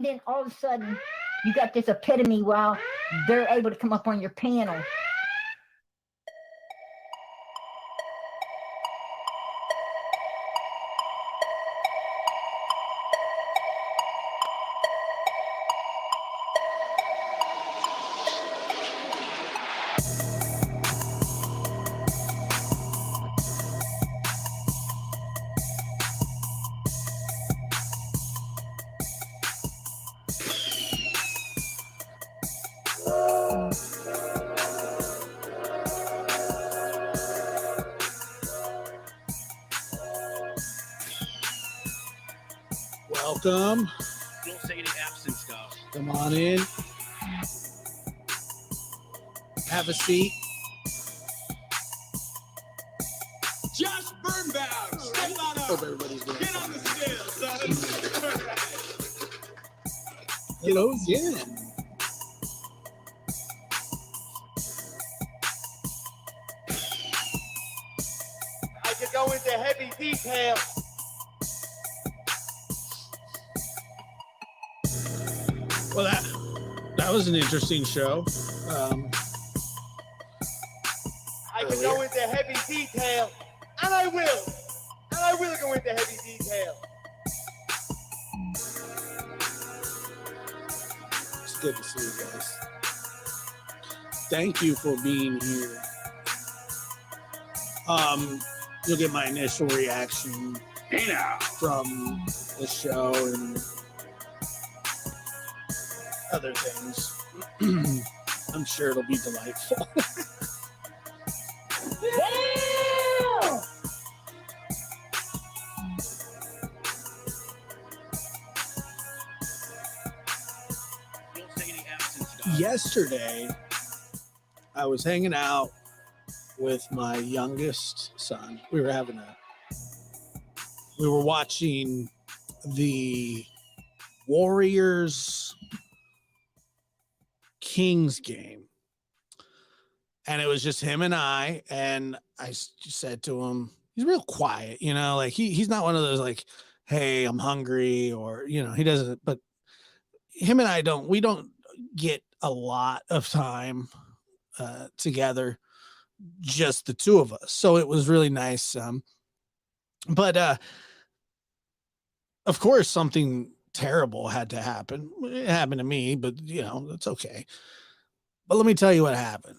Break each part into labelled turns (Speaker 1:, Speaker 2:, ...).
Speaker 1: then all of a sudden, you got this epitome while they're able to come up on your panel.
Speaker 2: Welcome.
Speaker 3: Don't say any absent stuff.
Speaker 2: Come on in. Have a seat.
Speaker 3: Josh Burnbound, step on up.
Speaker 2: Hope everybody's doing
Speaker 3: Get on the scale, son. All right.
Speaker 2: Get those in.
Speaker 3: I could go into heavy detail.
Speaker 2: Well, that was an interesting show.
Speaker 3: I could go into heavy detail, and I will. And I will go into heavy detail.
Speaker 2: It's good to see you guys. Thank you for being here. You'll get my initial reaction from the show and other things. I'm sure it'll be delightful. Yesterday, I was hanging out with my youngest son. We were watching the Warriors Kings game, and it was just him and I said to him, he's real quiet, like he's not one of those like, hey, I'm hungry, or he doesn't, but him and I we don't get a lot of time together, just the two of us, so it was really nice. But of course something terrible had to happen. It happened to me, but that's okay. But let me tell you what happened.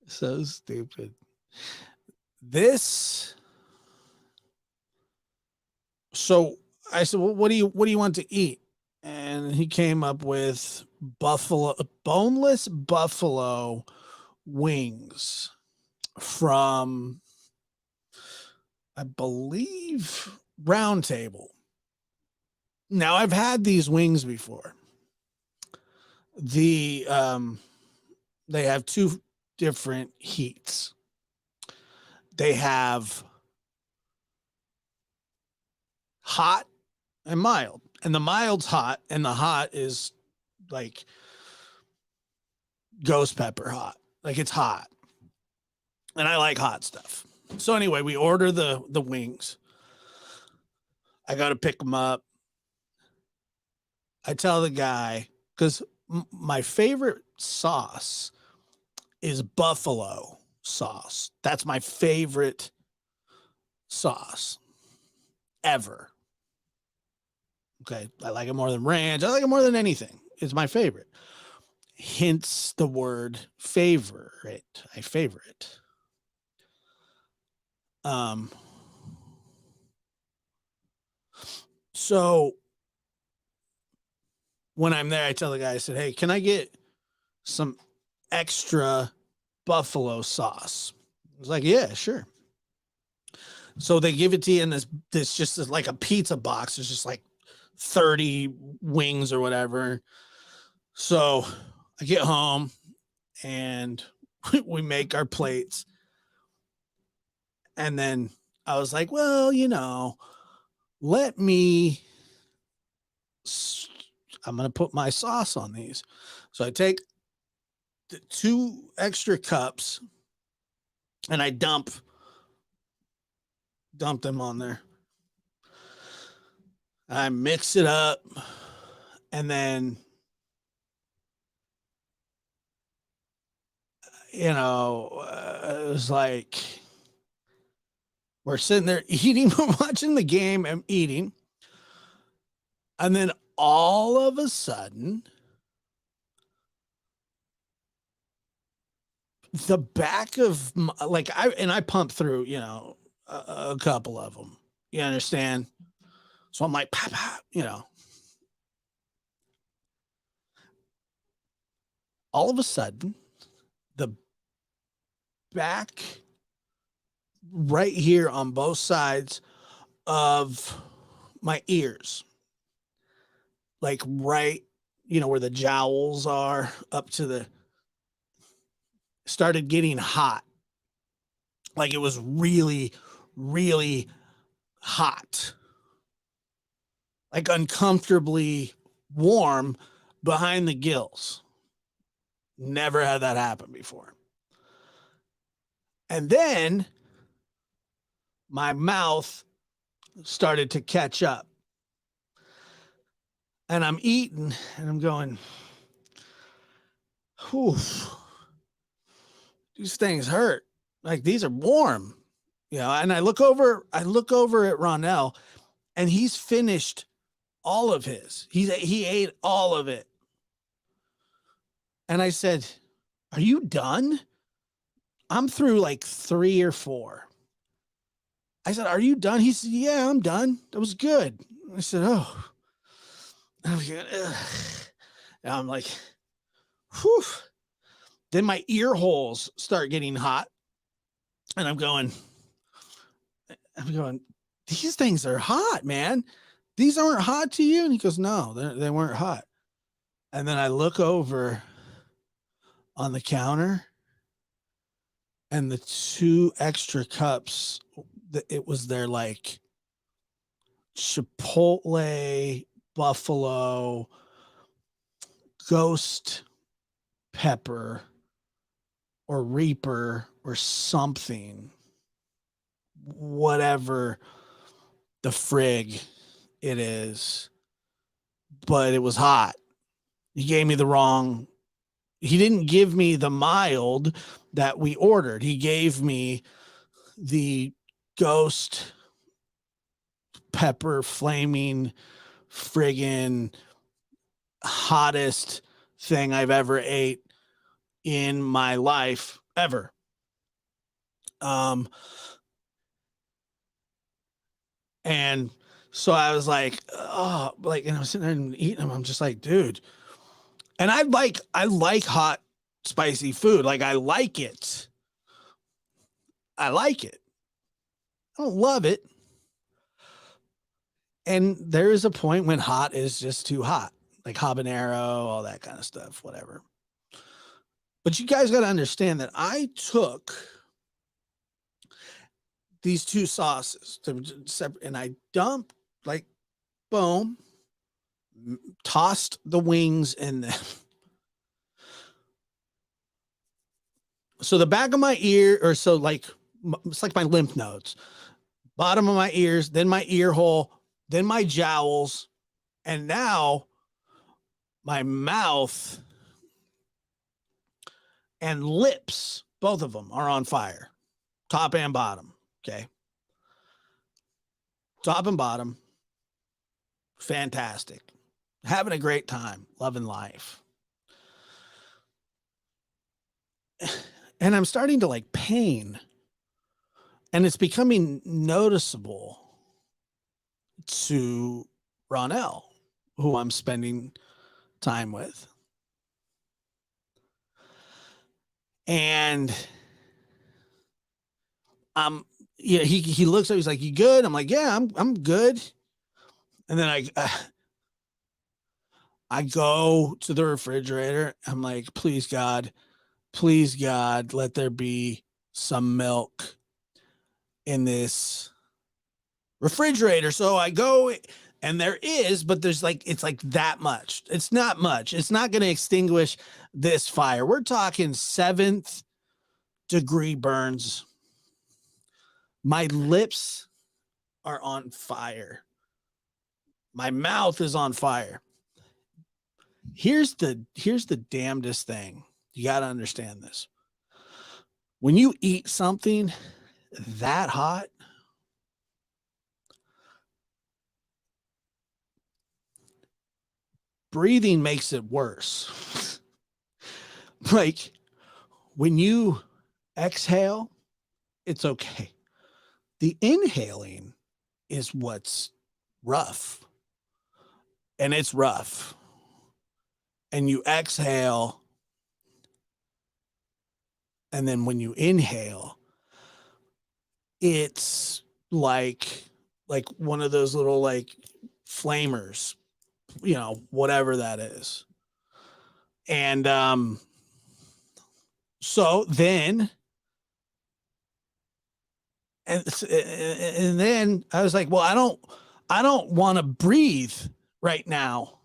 Speaker 2: So stupid. So I said, well, what do you want to eat? And he came up with boneless buffalo wings from, I believe, Round Table. Now, I've had these wings before. They have two different heats. They have hot and mild, and the mild's hot, and the hot is like ghost pepper hot. Like, it's hot, and I like hot stuff. So anyway, we order the wings. I got to pick them up. I tell the guy, because my favorite sauce is buffalo sauce. That's my favorite sauce ever. Okay, I like it more than ranch. I like it more than anything. It's my favorite. Hence the word favorite. I favorite. So when I'm there, I tell the guy, I said, hey, can I get some extra buffalo sauce? I was like, yeah, sure. So they give it to you in this just like a pizza box. It's just like 30 wings or whatever. So I get home and we make our plates. And then I was like, well, I'm going to put my sauce on these. So I take the 2 extra cups and I dump them on there. I mix it up, and then, it was like we're sitting there eating, we're watching the game and eating, and then all of a sudden, the back of I pump through, a couple of them. You understand? So I'm like, pop, pop, all of a sudden, the back right here on both sides of my ears, like right, where the jowls are up to the, started getting hot. Like it was really, really hot, like uncomfortably warm behind the gills. Never had that happen before. And then my mouth started to catch up. And I'm eating and I'm going, whew, these things hurt. Like these are warm. And I look over at Ronell, and he's finished all of his. He ate all of it. And I said, are you done? I'm through like 3 or 4. I said, are you done? He said, yeah, I'm done. That was good. I said, oh. And I'm like, whew. Then my ear holes start getting hot. And I'm going, these things are hot, man. These aren't hot to you? And he goes, no, they weren't hot. And then I look over on the counter, and the 2 extra cups, it was their like Chipotle, buffalo, ghost pepper, or reaper, or something, whatever the frig it is, but it was hot. He gave me the wrong. He didn't give me the mild that we ordered. He gave me the ghost pepper, flaming, friggin' hottest thing I've ever ate in my life ever. And so I was like, oh, like, and I was sitting there and eating them. I'm just like, dude. And I like hot, spicy food. Like I like it. I like it. I don't love it. And there is a point when hot is just too hot, like habanero, all that kind of stuff, whatever. But you guys got to understand that I took these 2 sauces and I dumped, like, boom, tossed the wings in them. So the back of my ear, or so like, it's like my lymph nodes, bottom of my ears, then my ear hole, then my jowls, and now my mouth and lips, both of them are on fire, top and bottom. Okay. Top and bottom. Fantastic. Having a great time, loving life. And I'm starting to like pain, and it's becoming noticeable to Ronell, who I'm spending time with. And he looks at me, he's like, you good? I'm like, yeah, I'm good. And then I go to the refrigerator. I'm like, please God, let there be some milk in this refrigerator. So I go, and there is, but there's like, it's like that much. It's not much. It's not going to extinguish this fire. We're talking 7th degree burns. My lips are on fire. My mouth is on fire. Here's the damnedest thing. You got to understand this. When you eat something that hot, breathing makes it worse. Like when you exhale, it's okay. The inhaling is what's rough. And it's rough. And you exhale. And then when you inhale, it's like one of those little like flamers, you know, whatever that is. And so then and then I was like, well, I don't want to breathe right now.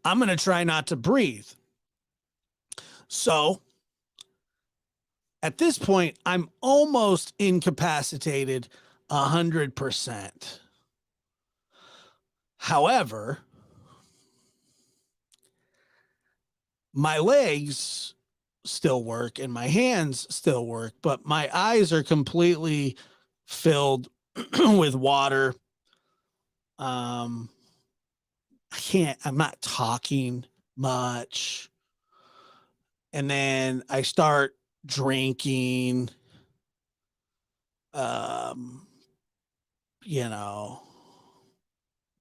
Speaker 2: I'm going to try not to breathe. So at this point, I'm almost incapacitated 100%. However, my legs still work and my hands still work, but my eyes are completely filled with water. I'm not talking much. And then I start drinking, you know,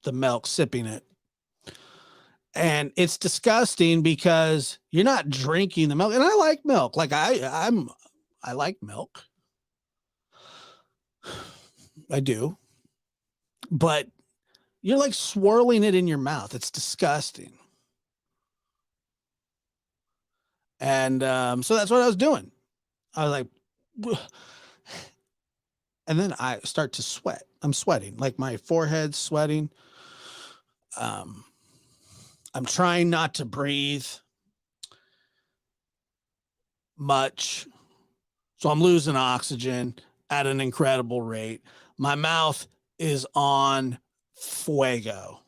Speaker 2: the milk, sipping it. And it's disgusting because you're not drinking the milk. And I like milk. Like I like milk. I do. But you're like swirling it in your mouth. It's disgusting. And so that's what I was doing. I was like, "Ugh." And then I start to sweat. I'm sweating, like my forehead's sweating. I'm trying not to breathe much. So I'm losing oxygen at an incredible rate. My mouth is on fuego.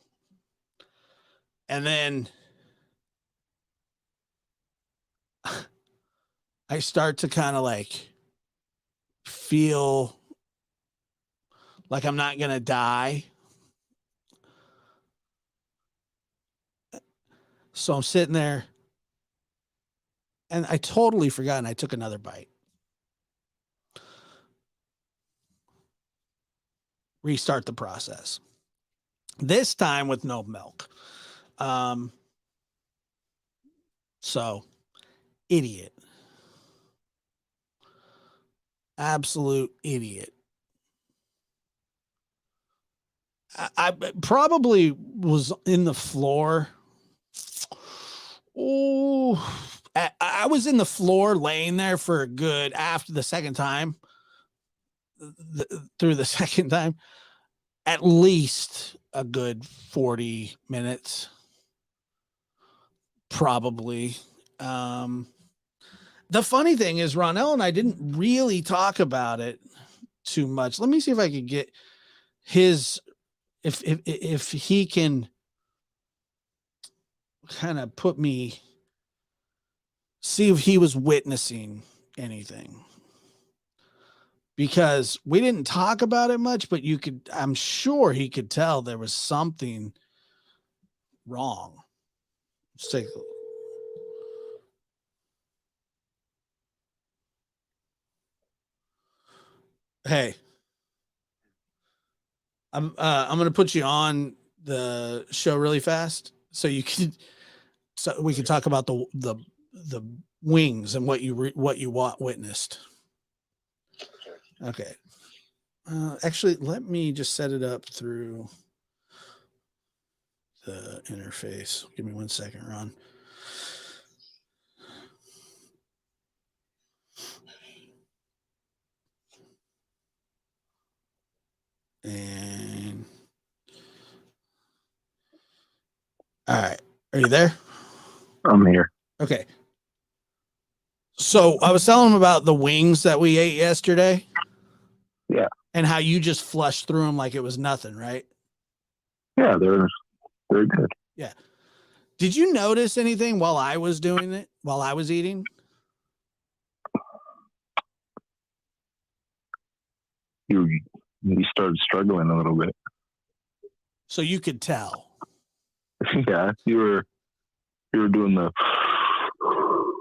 Speaker 2: And then I start to kind of like feel like I'm not going to die. So I'm sitting there and I totally forgot and I took another bite. Restart the process. This time with no milk. So idiot. Absolute idiot. I probably was in the floor. Oh, I was in the floor laying there for a good, after the second time, through the second time, at least a good 40 minutes. Probably. The funny thing is Ronell and I didn't really talk about it too much. Let me see if I could get his, if he can kind of put me, see if he was witnessing anything. Because we didn't talk about it much, but I'm sure he could tell there was something wrong. Let's take a look. Hey, I'm going to put you on the show really fast so we can talk about the wings and what you witnessed. Okay. Actually, let me just set it up through the interface. Give me 1 second, Ron. And all right, are you there?
Speaker 4: I'm here.
Speaker 2: Okay. So I was telling him about the wings that we ate yesterday.
Speaker 4: Yeah.
Speaker 2: and how you just flushed through them like it was nothing, right?
Speaker 4: Yeah, they're good.
Speaker 2: Yeah. Did you notice anything while I was doing it, while I was eating?
Speaker 4: You started struggling a little bit.
Speaker 2: So you could tell.
Speaker 4: Yeah, you were doing the,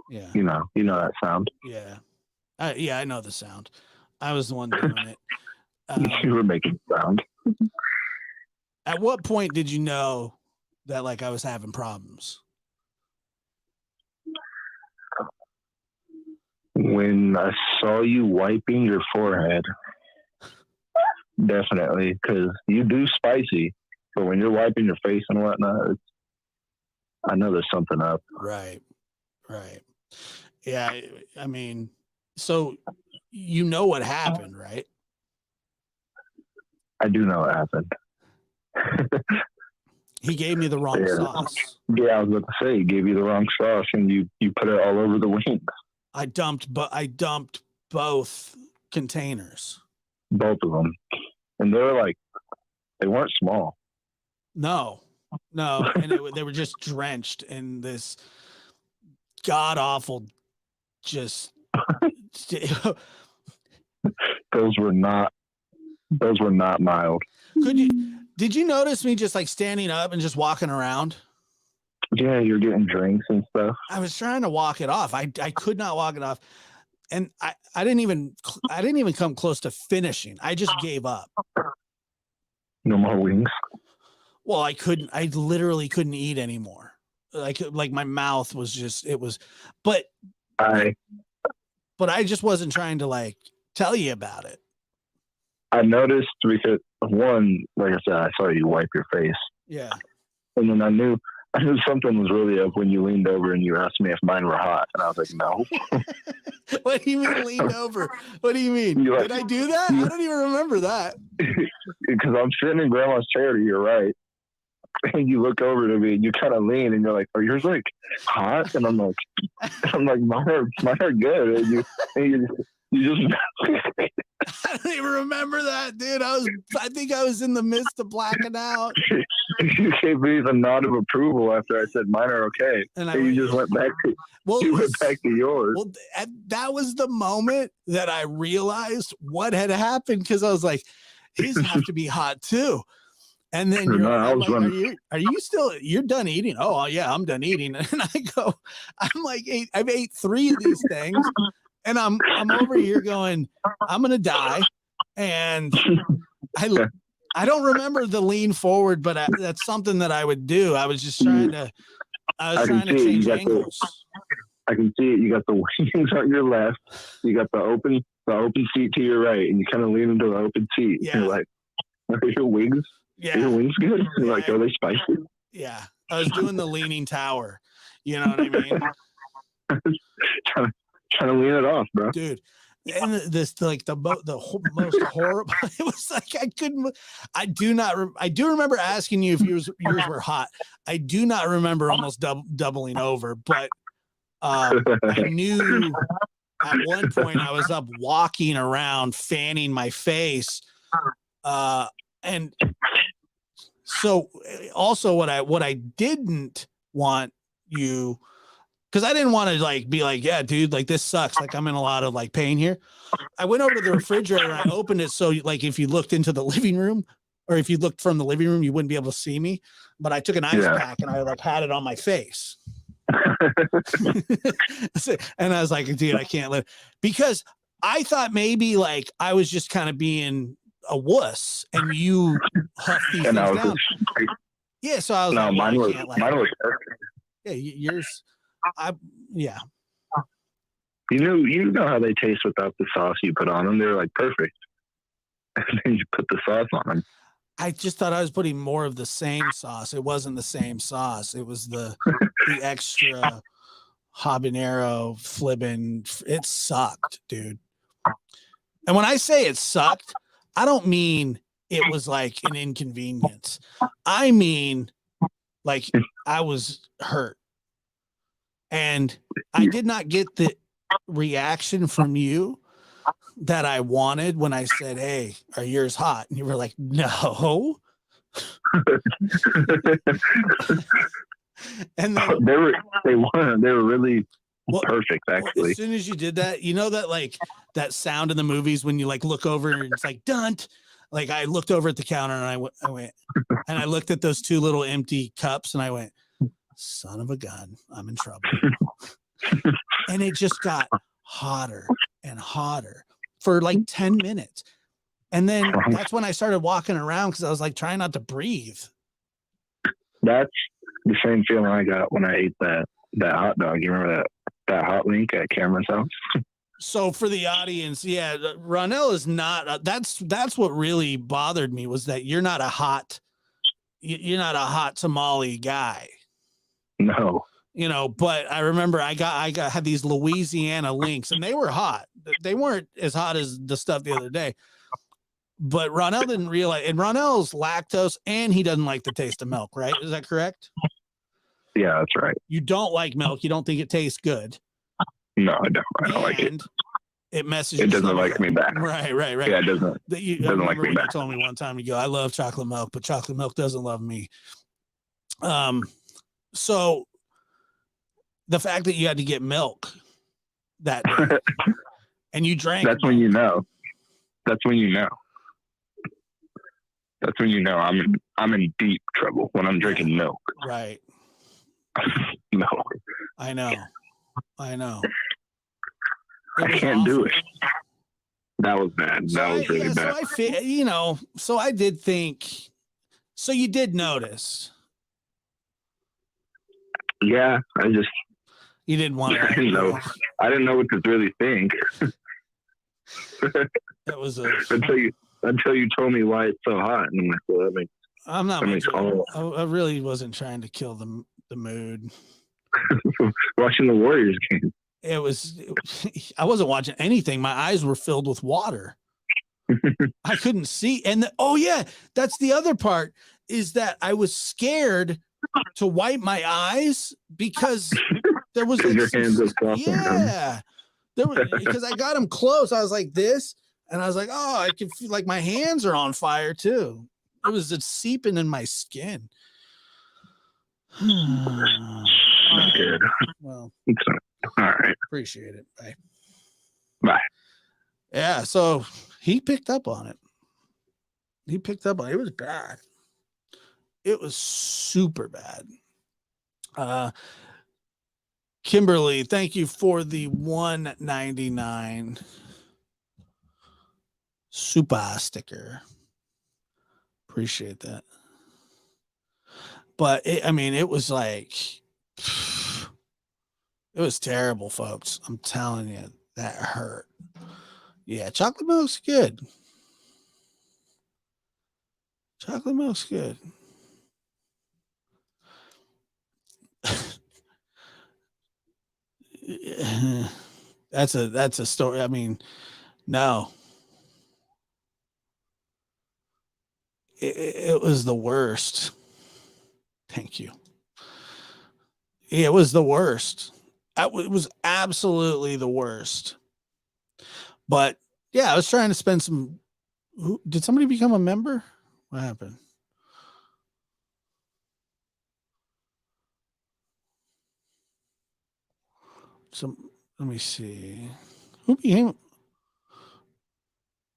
Speaker 2: Yeah.
Speaker 4: you know that sound.
Speaker 2: Yeah. I know the sound. I was the one doing it.
Speaker 4: You were making sound.
Speaker 2: At what point did you know that like I was having problems?
Speaker 4: When I saw you wiping your forehead, definitely, because you do spicy, but when you're wiping your face and whatnot, I know there's something up.
Speaker 2: Right. Yeah. I mean, so you know what happened, right?
Speaker 4: I do know what happened.
Speaker 2: He gave me the wrong sauce.
Speaker 4: Yeah, I was about to say, he gave you the wrong sauce, and you put it all over the wings.
Speaker 2: I dumped both containers.
Speaker 4: Both of them. And they weren't small.
Speaker 2: No. And they were just drenched in this god awful, just.
Speaker 4: Those were not mild.
Speaker 2: Did you notice me just like standing up and just walking around?
Speaker 4: Yeah, you're getting drinks and stuff.
Speaker 2: I was trying to walk it off. I could not walk it off. And I didn't even come close to finishing. I just gave up.
Speaker 4: No more wings.
Speaker 2: Well, I literally couldn't eat anymore. Like my mouth was just, but I just wasn't trying to like tell you about it.
Speaker 4: I noticed because one, like I said, I saw you wipe your face.
Speaker 2: Yeah.
Speaker 4: And then I knew something was really up when you leaned over and you asked me if mine were hot. And I was like, no.
Speaker 2: What do you mean leaned over? What do you mean? Did I do that? I don't even remember that.
Speaker 4: Because I'm sitting in grandma's chair to your right. And you look over to me and you kind of lean and you're like, are yours like hot? And I'm like, mine are good. And you just
Speaker 2: I don't even remember that, dude. I think I was in the midst of blacking out.
Speaker 4: You gave me the nod of approval after I said mine are okay. And you just went back to yours.
Speaker 2: Well, that was the moment that I realized what had happened, because I was like, his have to be hot too. And then you're done eating? Oh yeah, I'm done eating. And I go, I've ate 3 of these things. And I'm over here going, I'm going to die. And I don't remember the lean forward, but that's something that I would do. I was just trying to change angles.
Speaker 4: I can see it. You got the wings on your left. You got the open seat to your right, and you kind of lean into the open seat. Yeah. You're like, are your wings? Yeah. Are your wings good? You're like, are they spicy?
Speaker 2: Yeah. I was doing the leaning tower. You know what I mean?
Speaker 4: Trying to lean it off, bro.
Speaker 2: Dude. And this, like the most horrible, it was like, I do remember asking you if yours were hot. I do not remember almost doubling over, but I knew at one point I was up walking around fanning my face. And so also what I didn't want you, because I didn't want to like be like, yeah, dude, like this sucks. Like I'm in a lot of like pain here. I went over to the refrigerator and I opened it. So like if you looked into the living room, or if you looked from the living room, you wouldn't be able to see me. But I took an ice pack and I like had it on my face. And I was like, dude, I can't live, because I thought maybe like I was just kind of being a wuss and you huff these things down. Yeah. So I was like,
Speaker 4: mine was
Speaker 2: yeah, yours. Yeah.
Speaker 4: You know how they taste without the sauce you put on them. They're like perfect. And then you put the sauce on them.
Speaker 2: I just thought I was putting more of the same sauce. It wasn't the same sauce. It was the extra habanero flibbin. It sucked, dude. And when I say it sucked, I don't mean it was like an inconvenience. I mean, like I was hurt. And I did not get the reaction from you that I wanted when I said, "Hey, are yours hot?" And you were like, "No." And then
Speaker 4: they weren't. They were really
Speaker 2: well,
Speaker 4: perfect, actually.
Speaker 2: as soon as you did that, you know that like that sound in the movies when you like look over and it's like dunt. Like I looked over at the counter and I went and I looked at those two little empty cups and I went, "Son of a gun, I'm in trouble." And it just got hotter and hotter for like 10 minutes. And then that's when I started walking around because I was like trying not to breathe.
Speaker 4: That's the same feeling I got when I ate that hot dog. You remember that hot link at Cameron's house?
Speaker 2: So for the audience, yeah, Ronell is not. That's what really bothered me was that you're not a hot tamale guy.
Speaker 4: No.
Speaker 2: You know, but I remember I had these Louisiana links and they were hot. They weren't as hot as the stuff the other day. But Ronell didn't realize, and Ronell's lactose and he doesn't like the taste of milk, right? Is that correct?
Speaker 4: Yeah, that's right.
Speaker 2: You don't like milk. You don't think it tastes good.
Speaker 4: No, I don't. I don't like it.
Speaker 2: It messes.
Speaker 4: It doesn't like me back.
Speaker 2: Right.
Speaker 4: Yeah, it doesn't.
Speaker 2: It doesn't like me back. You told me one time, you go, "I love chocolate milk, but chocolate milk doesn't love me." So the fact that you had to get milk that day and you drank.
Speaker 4: That's when you know. That's when you know. That's when you know I'm in deep trouble when I'm drinking milk.
Speaker 2: Right.
Speaker 4: No.
Speaker 2: I know.
Speaker 4: I can't do it. That was bad. That was really bad.
Speaker 2: So I did think. So you did notice.
Speaker 4: Yeah,
Speaker 2: you didn't want to.
Speaker 4: I didn't know. I didn't know what to really think.
Speaker 2: That was
Speaker 4: until you told me why it's so hot, and I'm like, well, that makes.
Speaker 2: I'm not. I really wasn't trying to kill the mood.
Speaker 4: Watching the Warriors game.
Speaker 2: I wasn't watching anything. My eyes were filled with water. I couldn't see. And that's the other part is that I was scared to wipe my eyes because there was like
Speaker 4: your hands are
Speaker 2: there was because I got them close. I was like this, and I was like, oh, I can feel like my hands are on fire too. It was just seeping in my skin.
Speaker 4: Not good.
Speaker 2: Well,
Speaker 4: all right.
Speaker 2: Appreciate it. Bye.
Speaker 4: Bye.
Speaker 2: Yeah, so he picked up on it. It was bad. It was super bad. Kimberly, thank you for the $1.99 super sticker. Appreciate that. But it was like, it was terrible, folks. I'm telling you, that hurt. Yeah, chocolate milk's good. Chocolate milk's good. That's a story. No. It was the worst. Thank you. It was the worst. It was absolutely the worst. But yeah, I was trying to spend some. Did somebody become a member? What happened? Let me see. Who became?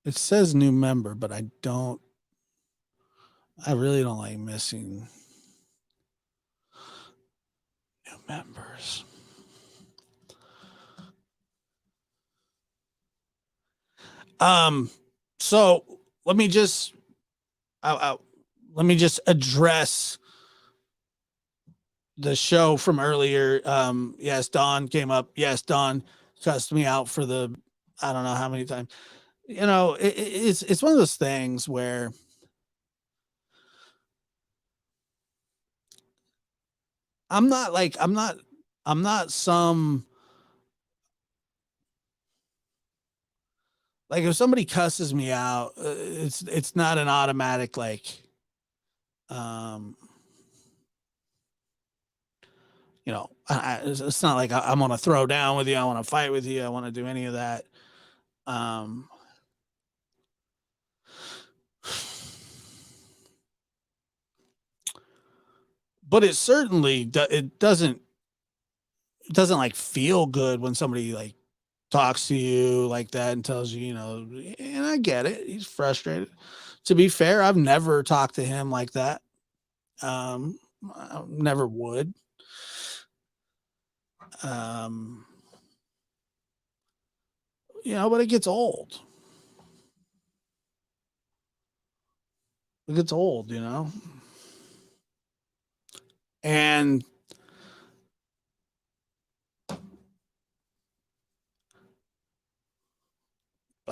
Speaker 2: It says new member, but I really don't like missing new members. So let me just address the show from earlier. Yes, Don came up. Yes, Don cussed me out for I don't know how many times. It's one of those things where I'm not some. Like if somebody cusses me out, it's not an automatic like, it's not like I'm going to throw down with you. I want to fight with you. I want to do any of that. Um, but it certainly it doesn't like feel good when somebody like talks to you like that and tells you, and I get it. He's frustrated. To be fair, I've never talked to him like that. I never would. Um, but it gets old. It gets old, and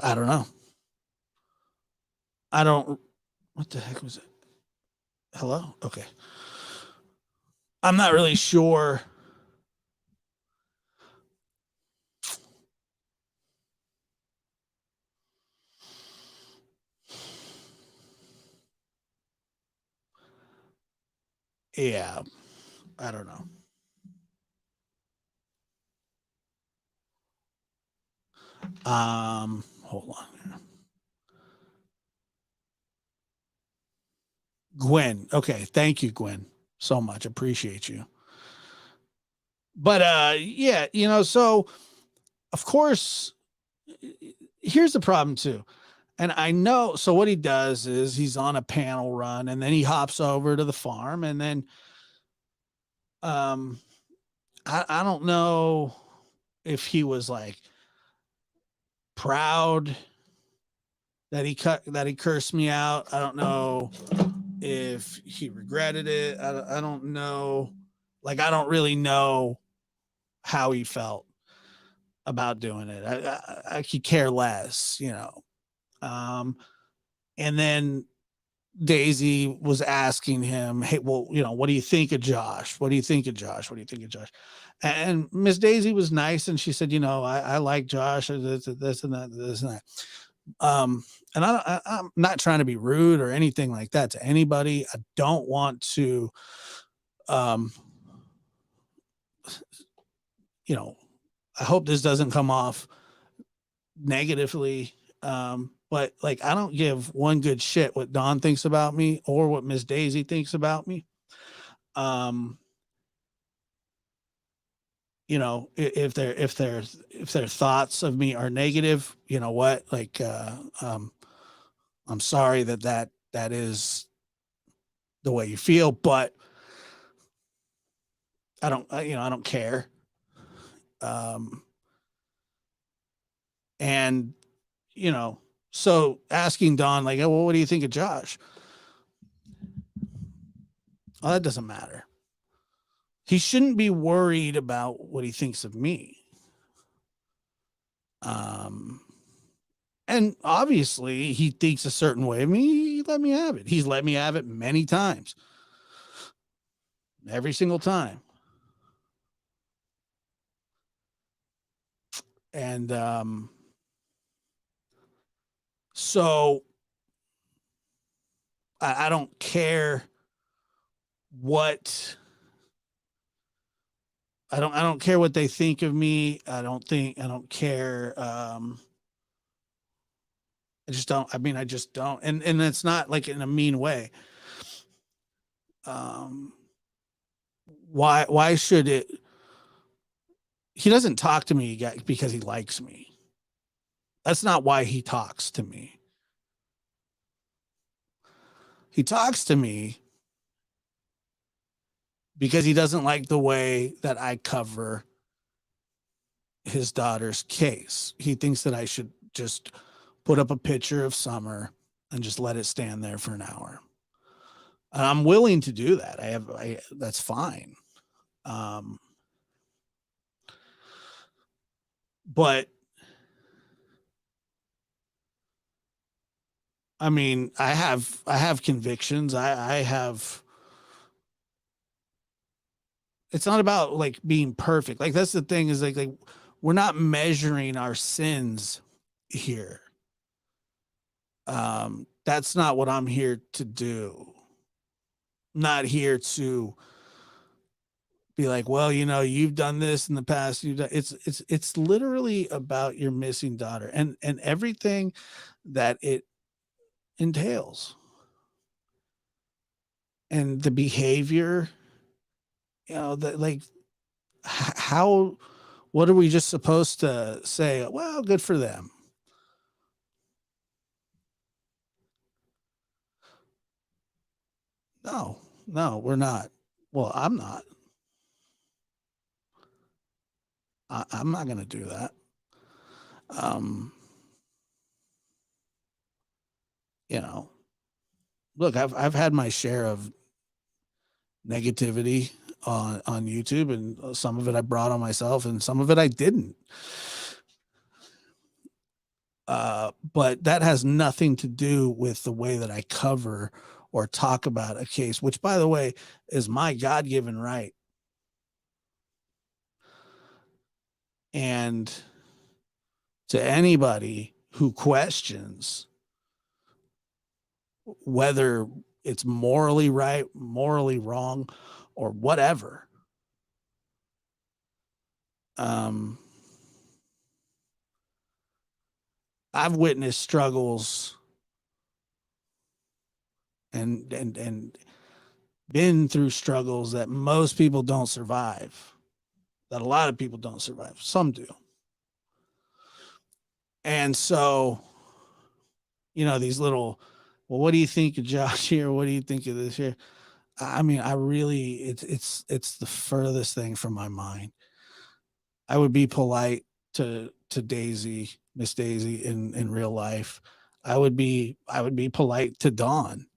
Speaker 2: I don't know. What the heck was it? Hello? Okay. I'm not really sure. Yeah, I don't know. Hold on. Gwen. Okay, thank you, Gwen, so much. Appreciate you. But yeah, so of course, here's the problem too. And I know, so what he does is he's on a panel run and then he hops over to the farm and then um I don't know if he was like proud that he cursed me out. I don't know if he regretted it. I don't know. Like, I don't really know how he felt about doing it. I could care less, and then Daisy was asking him, "Hey, well, what do you think of Josh? What do you think of Josh? What do you think of Josh?" And Miss Daisy was nice, and she said, I like Josh, this and that, this and that. And I'm not trying to be rude or anything like that to anybody. I don't want to, um, I hope this doesn't come off negatively. But like, I don't give one good shit what Dawn thinks about me or what Miss Daisy thinks about me. If their thoughts of me are negative, you know what? Like, I'm sorry that is the way you feel, but I don't care. And so asking Don, like, "Oh, well, what do you think of Josh?" Well, that doesn't matter. He shouldn't be worried about what he thinks of me. And obviously he thinks a certain way of me. He let me have it. He's let me have it many times. Every single time. And so I don't care what I don't care what they think of me. I don't care. I just don't. I mean, I just don't. And it's not like in a mean way. Why should it? He doesn't talk to me because he likes me. That's not why he talks to me. He talks to me because he doesn't like the way that I cover his daughter's case. He thinks that I should just put up a picture of Summer and just let it stand there for an hour. And I'm willing to do that. That's fine. But I mean, I have convictions. I have. It's not about like being perfect. Like, that's the thing, is like we're not measuring our sins here. That's not what I'm here to do. I'm not here to be like, well, you know, you've done this in the past. It's literally about your missing daughter and everything that it entails, and the behavior, you know, that like how, what are we just supposed to say? Well, good for them. No, no, we're not. Well, I'm not. I'm not going to do that. Um, you know, look, I've had my share of negativity on YouTube, and some of it I brought on myself, and some of it I didn't. But that has nothing to do with the way that I cover or talk about a case, which, by the way, is my God-given right. And to anybody who questions whether it's morally right, morally wrong, or whatever, I've witnessed struggles and been through struggles that most people don't survive, that a lot of people don't survive. Some do. And so, you know, these little, well, what do you think of Josh here? What do you think of this here? I mean, I really, it's the furthest thing from my mind. I would be polite to Daisy, Miss Daisy in real life. I would be polite to Dawn.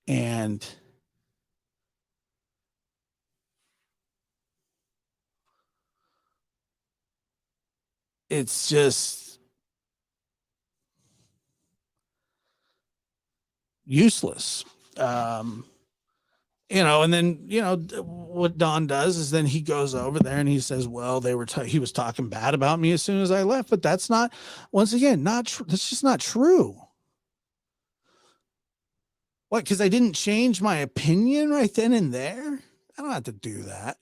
Speaker 2: And it's just useless. You know, and then, you know, what Don does is then he goes over there and he says, well, he was talking bad about me as soon as I left, but that's not, once again, that's just not true. What? Because I didn't change my opinion right then and there? I don't have to do that.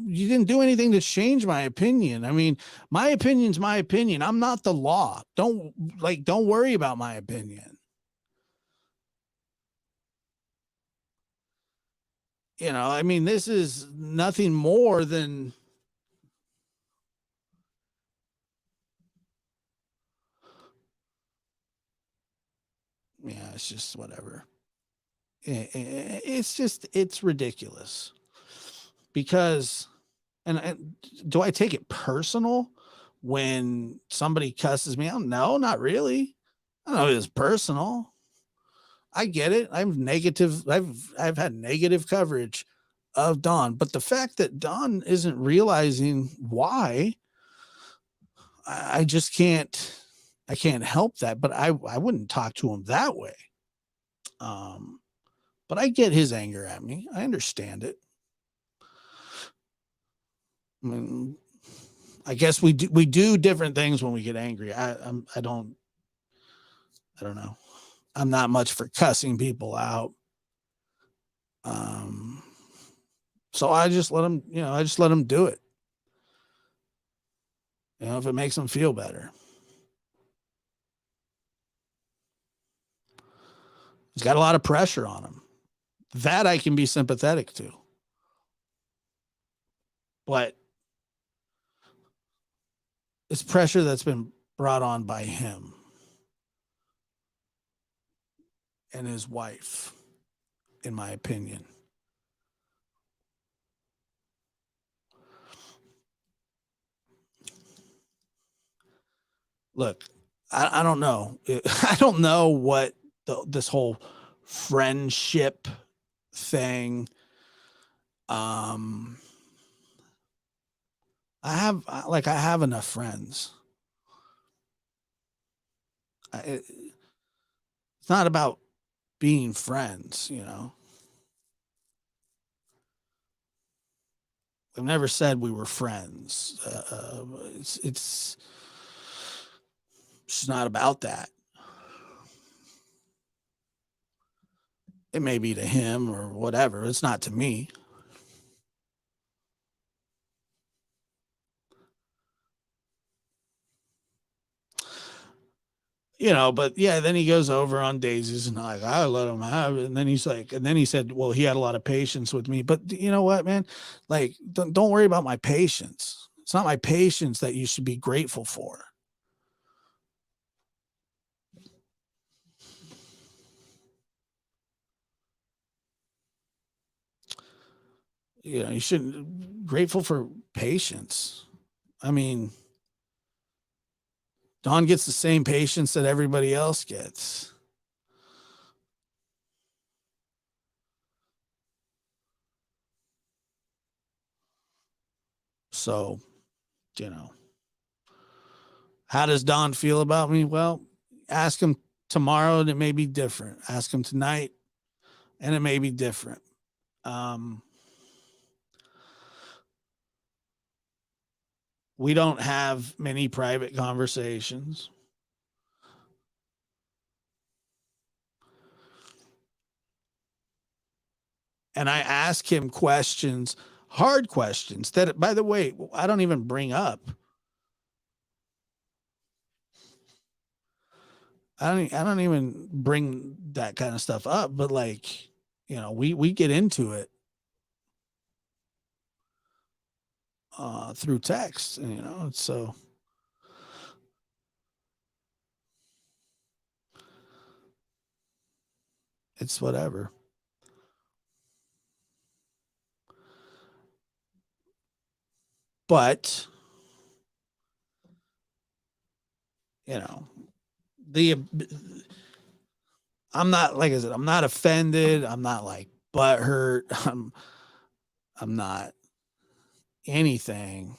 Speaker 2: You didn't do anything to change my opinion. I mean, my opinion's my opinion. I'm not the law. Don't worry about my opinion. You know, I mean, this is nothing more than, yeah, it's just whatever. It's ridiculous because, and do I take it personal when somebody cusses me out? No, not really. I don't know if it's personal. I get it. I've had negative coverage of Dawn, but the fact that Dawn isn't realizing why, I just I can't help that. But I wouldn't talk to him that way. But I get his anger at me. I understand it. I mean, I guess we do different things when we get angry. I don't know. I'm not much for cussing people out. So I just let him, do it. You know, if it makes them feel better. He's got a lot of pressure on him. That I can be sympathetic to. But it's pressure that's been brought on by him and his wife, in my opinion. Look, I don't know. I don't know what this whole friendship thing. I have enough friends. It's not about being friends, you know. I've never said we were friends. It's It's not about that. It may be to him or whatever. It's not to me. But yeah, then he goes over on daisies and like, I let him have it. And then he's like, and then he said, well, he had a lot of patience with me, but you know what, man, like, don't worry about my patience. It's not my patience that you should be grateful for. You shouldn't grateful for patience. I mean, Don gets the same patience that everybody else gets. So, how does Don feel about me? Well, ask him tomorrow and it may be different. Ask him tonight and it may be different. We don't have many private conversations. And I ask him questions, hard questions that, by the way, I don't even bring up. I don't even bring that kind of stuff up, but like, we get into it through text, so it's whatever. But I'm not, like I said, I'm not offended. I'm not like butthurt. I'm not anything.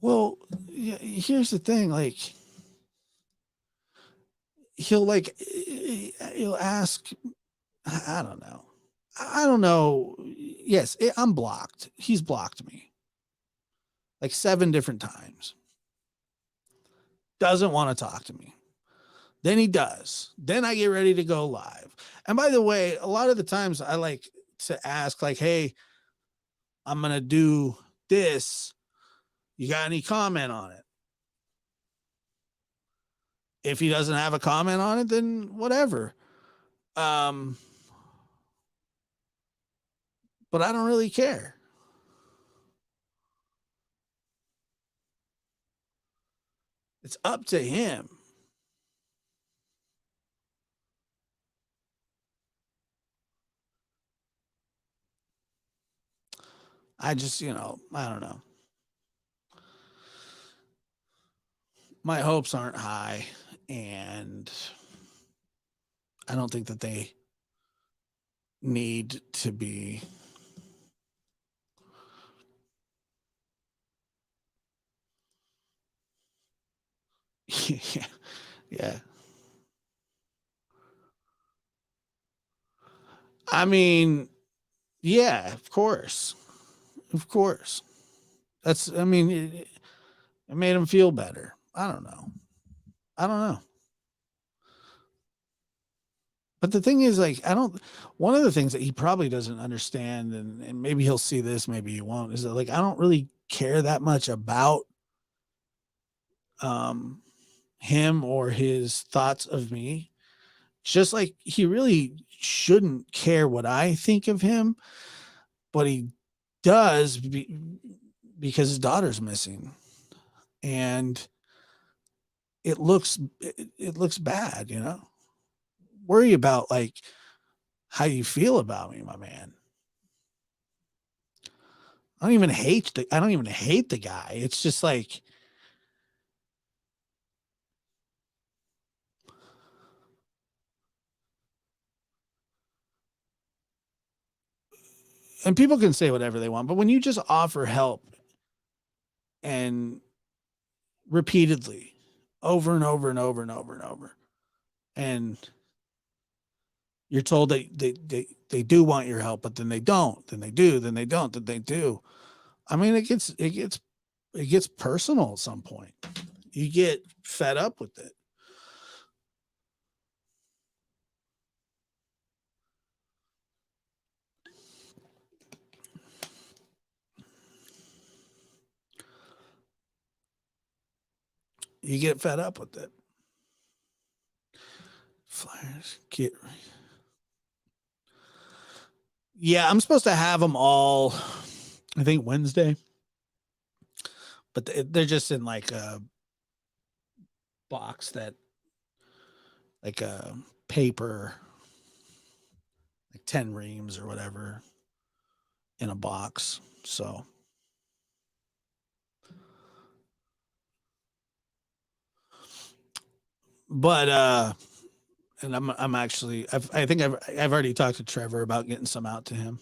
Speaker 2: Well, here's the thing. Like, he'll ask, I don't know. I don't know. Yes, I'm blocked. He's blocked me like 7 different times. Doesn't want to talk to me. Then he does. Then I get ready to go live. And by the way, a lot of the times I like to ask, like, hey, I'm going to do this. You got any comment on it? If he doesn't have a comment on it, then whatever. But I don't really care. It's up to him. I just, I don't know. My hopes aren't high, and I don't think that they need to be. Yeah. I mean, yeah, of course. Of course. It made him feel better. I don't know. But the thing is, like, one of the things that he probably doesn't understand, and maybe he'll see this, maybe he won't, is that, like, I don't really care that much about him or his thoughts of me. Just like he really shouldn't care what I think of him, but he does because his daughter's missing, and it looks bad. Worry about like how you feel about me, my man. I don't even hate the guy. It's just like, and people can say whatever they want, but when you just offer help and repeatedly over and over and over and over and over, and You're told that they do want your help, but then they don't, then they do, then they don't, then they do. I mean, it gets personal at some point. You get fed up with it. You get fed up with it. Flyers get. Yeah, I'm supposed to have them all. I think Wednesday, but they're just in like a box that, like a paper, like 10 reams or whatever, in a box. So, but and I'm actually I think I've already talked to Trevor about getting some out to him.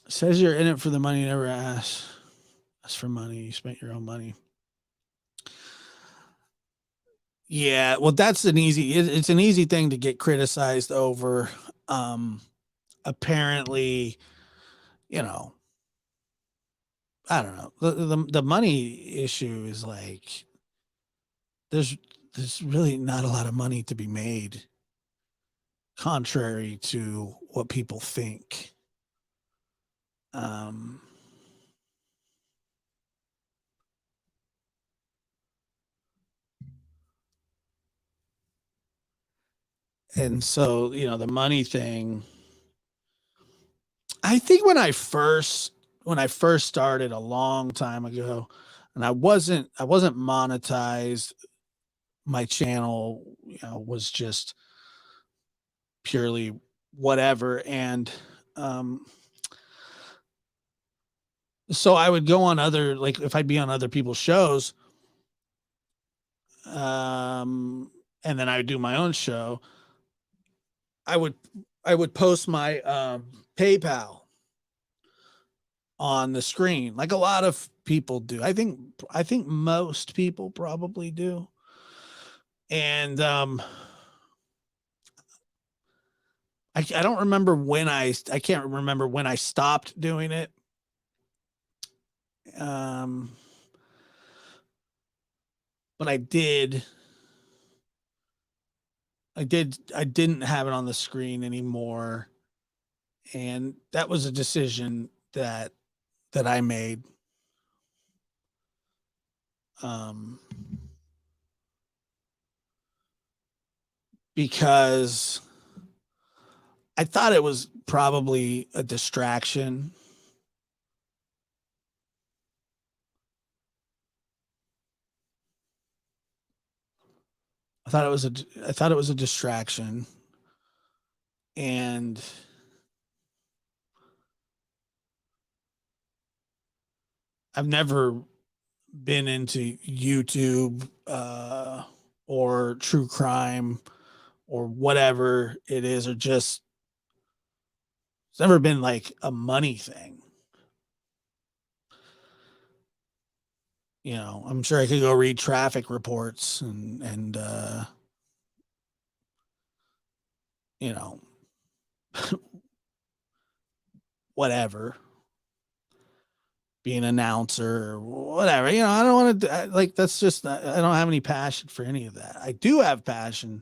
Speaker 2: Says you're in it for the money, never ask for money. You spent your own money. Yeah, well, that's it's an easy thing to get criticized over. Apparently, you know, I don't know. The money issue is like there's there's really not a lot of money to be made, contrary to what people think. Um, and so, the money thing, I think when I first started a long time ago, and I wasn't monetized, my channel, was just purely whatever. And um so I would go on like if I'd be on other people's shows, and then I would do my own show, I would post my PayPal on the screen, like a lot of people do. I think most people probably do. And I don't remember when I can't remember when I stopped doing it. Um but I didn't have it on the screen anymore. And that was a decision that I made. Um because I thought it was probably a distraction. I thought it was a distraction, and I've never been into YouTube or true crime or whatever it is, or just it's never been like a money thing. I'm sure I could go read traffic reports and you know, whatever, be an announcer or whatever. I don't want to like, that's just, I don't have any passion for any of that. I do have passion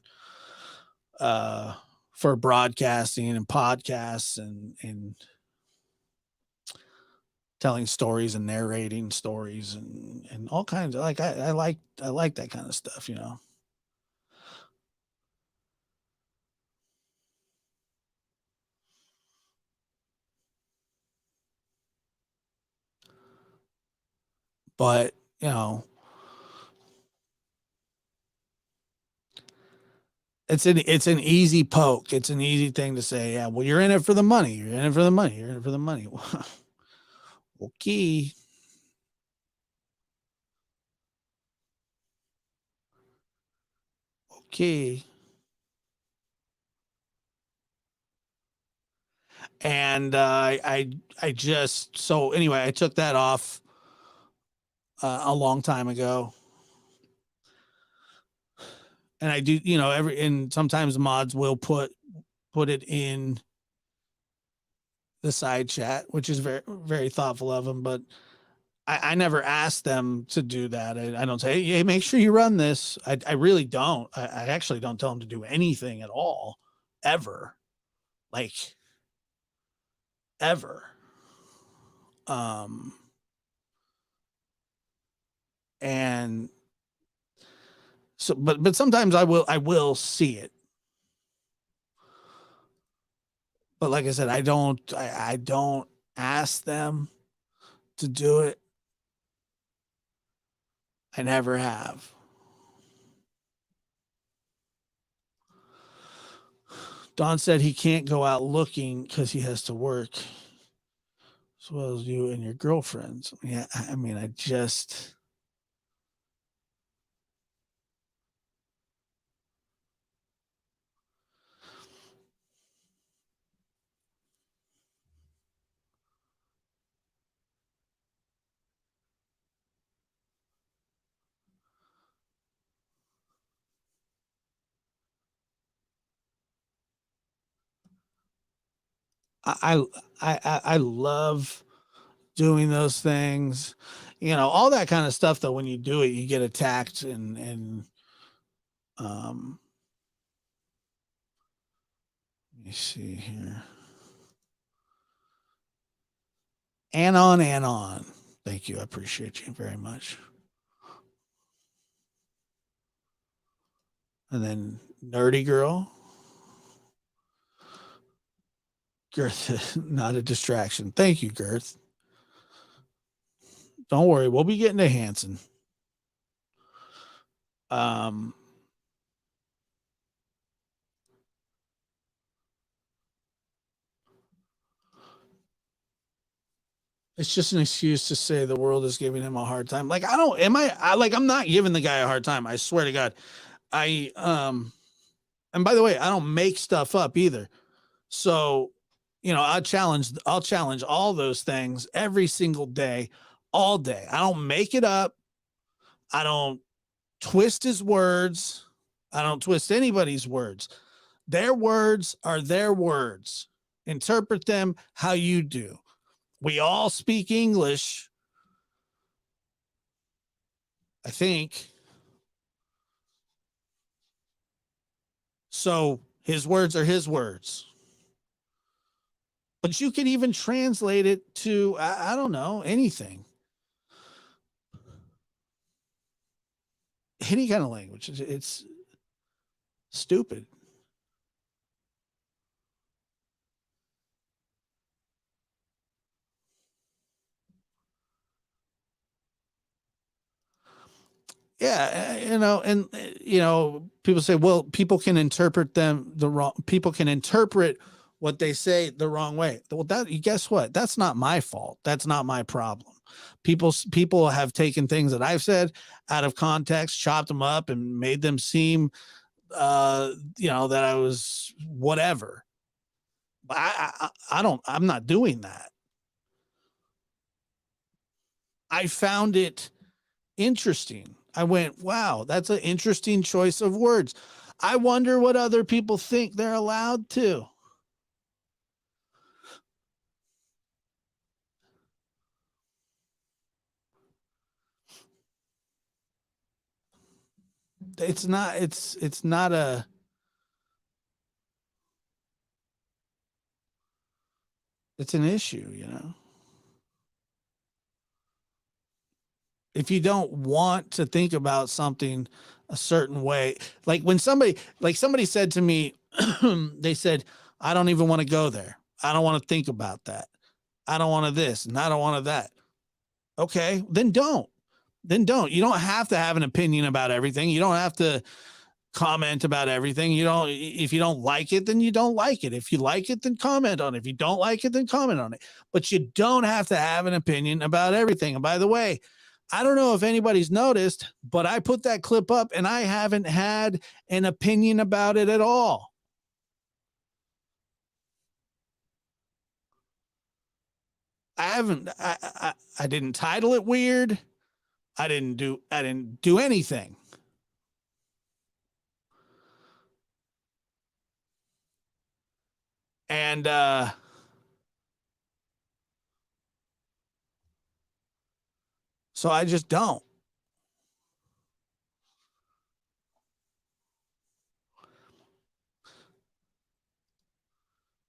Speaker 2: for broadcasting and podcasts and telling stories and narrating stories and all kinds of, like, I like that kind of stuff, but it's an easy poke. It's an easy thing to say. Yeah, well, you're in it for the money. You're in it for the money. You're in it for the money. Okay. Okay. And I just, so anyway, I took that off a long time ago. And I do, you know, and sometimes mods will put it in the side chat, which is very, very thoughtful of them. But I never ask them to do that. I don't say, hey, make sure you run this. I really don't. I actually don't tell them to do anything at all, ever. Like, ever. And so, but sometimes I will see it. But like I said, I don't ask them to do it. I never have. Don said he can't go out looking because he has to work as well as you and your girlfriends. Yeah, I mean, I just. I love doing those things, you know, all that kind of stuff. Though when you do it, you get attacked and let me see here. And on and on. Thank you. I appreciate you very much. And then Nerdy Girl. Girth, not a distraction. Thank you, Girth. Don't worry, we'll be getting to Hanson. It's just an excuse to say the world is giving him a hard time. Like, I'm not giving the guy a hard time. I swear to God. And by the way, I don't make stuff up either. So, you know, I'll challenge all those things every single day, all day. I don't make it up. I don't twist his words. I don't twist anybody's words. Their words are their words. Interpret them how you do. We all speak English, I think. So his words are his words. But you can even translate it to, I don't know, anything. Any kind of language. It's stupid. Yeah, you know, and you know, people say, well, people can interpret what they say the wrong way. Well, guess what? That's not my fault. That's not my problem. People have taken things that I've said out of context, chopped them up, and made them seem, you know, that I was whatever. But I'm not doing that. I found it interesting. I went, wow, that's an interesting choice of words. I wonder what other people think they're allowed to. It's not it's an issue, you know. If you don't want to think about something a certain way, like when somebody said to me, they said, I don't even want to go there. I don't want to think about that. I don't want to this and I don't want to that. Okay, then don't. You don't have to have an opinion about everything. You don't have to comment about everything. If you don't like it, then you don't like it. If you like it, then comment on it. If you don't like it, then comment on it. But you don't have to have an opinion about everything. And by the way, I don't know if anybody's noticed, but I put that clip up and I haven't had an opinion about it at all. I didn't title it weird. I didn't do anything. And so I just don't.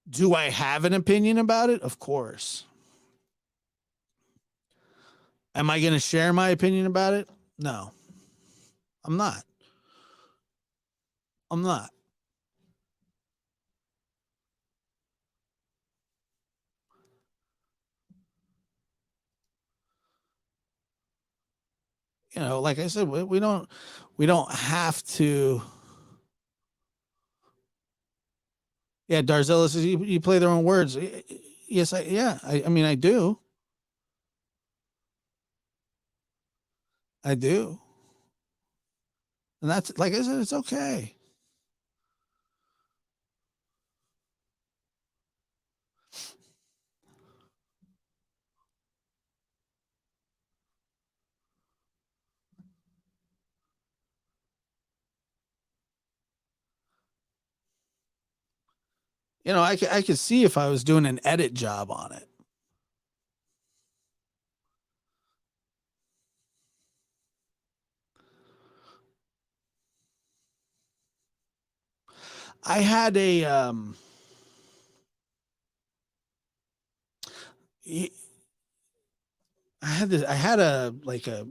Speaker 2: Do I have an opinion about it? Of course. Am I going to share my opinion about it? No, I'm not. I'm not. You know, like I said, we don't have to. Yeah, Darzella says you play their own words. Yes, I mean, I do. I do. And that's, like I said, it's okay. You know, I could see if I was doing an edit job on it. I had a I had a like a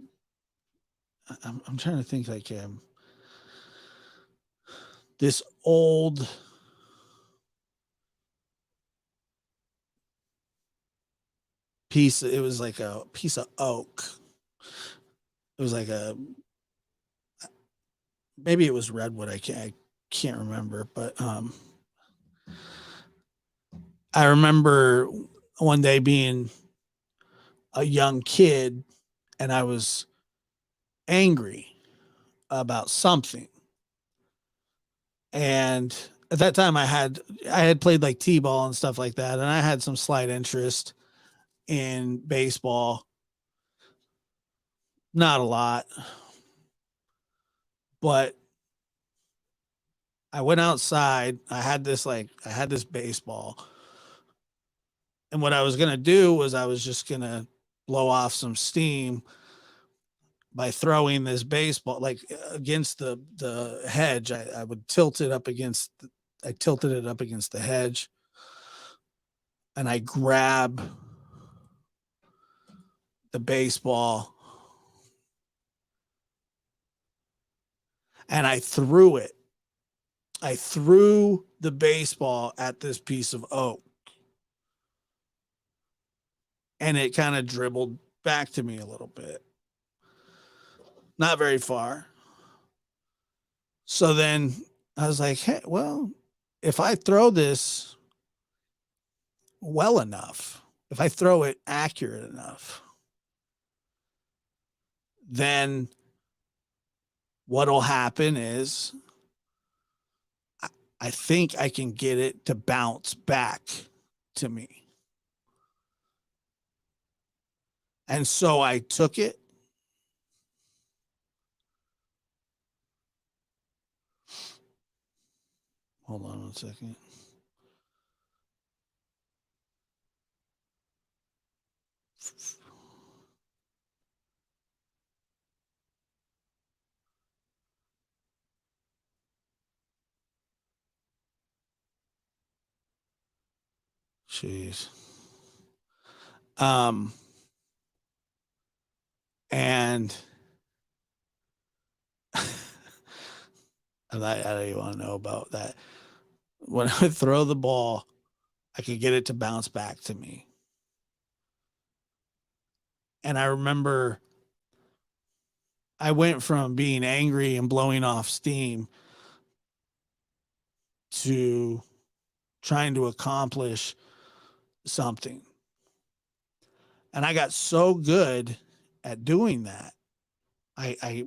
Speaker 2: I'm trying to think like this old piece. It was like a piece of oak. It was like a, maybe it was redwood. I can't remember, but I remember one day being a young kid and I was angry about something. And at that time I had played like T-ball and stuff like that. And I had some slight interest in baseball. Not a lot, but I went outside. I had this baseball. And what I was going to do was I was just going to blow off some steam by throwing this baseball like against the hedge. I would tilt it up against, I tilted it up against the hedge and I grab the baseball and I threw it. I threw the baseball at this piece of oak and it kind of dribbled back to me a little bit. Not very far. So then I was like, hey, well, if I throw this well enough, if I throw it accurate enough, then what'll happen is I think I can get it to bounce back to me. And so I took it. Hold on 1 second. Jeez. And I don't even want to know about that. When I would throw the ball, I could get it to bounce back to me. And I remember I went from being angry and blowing off steam to trying to accomplish something. And I got so good at doing that. I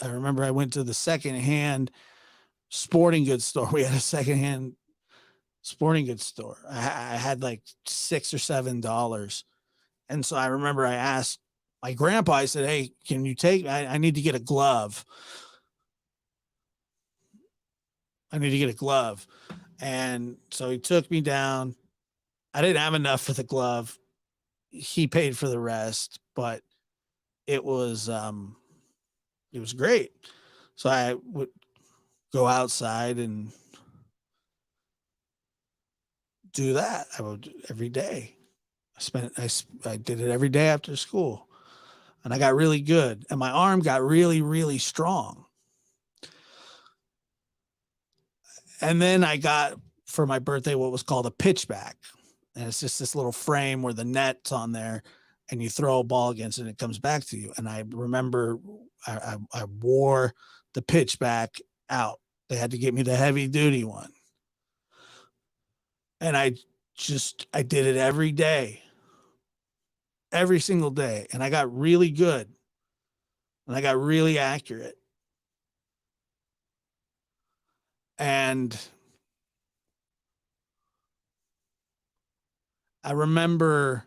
Speaker 2: remember I went to the secondhand sporting goods store. We had a secondhand sporting goods store. I had like $6 or $7. And so I remember I asked my grandpa, I said, hey, can you I need to get a glove. I need to get a glove. And so he took me down. I didn't have enough for the glove. He paid for the rest, but it was great. So I would go outside and do that. I would every day. I did it every day after school, and I got really good, and my arm got really, really strong. And then I got for my birthday what was called a pitchback, and it's just this little frame where the net's on there, and you throw a ball against it, and it comes back to you. And I remember I wore the pitchback out. They had to get me the heavy duty one, and I did it every day, every single day, and I got really good, and I got really accurate. And I remember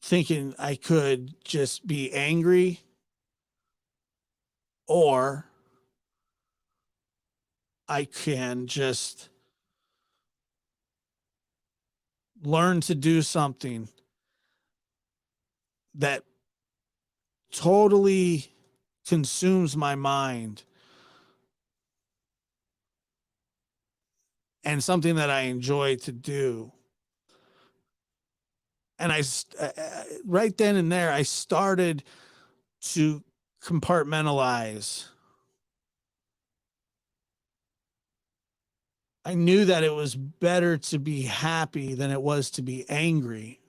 Speaker 2: thinking I could just be angry, or I can just learn to do something that totally consumes my mind and something that I enjoy to do. And right then and there, I started to compartmentalize. I knew that it was better to be happy than it was to be angry.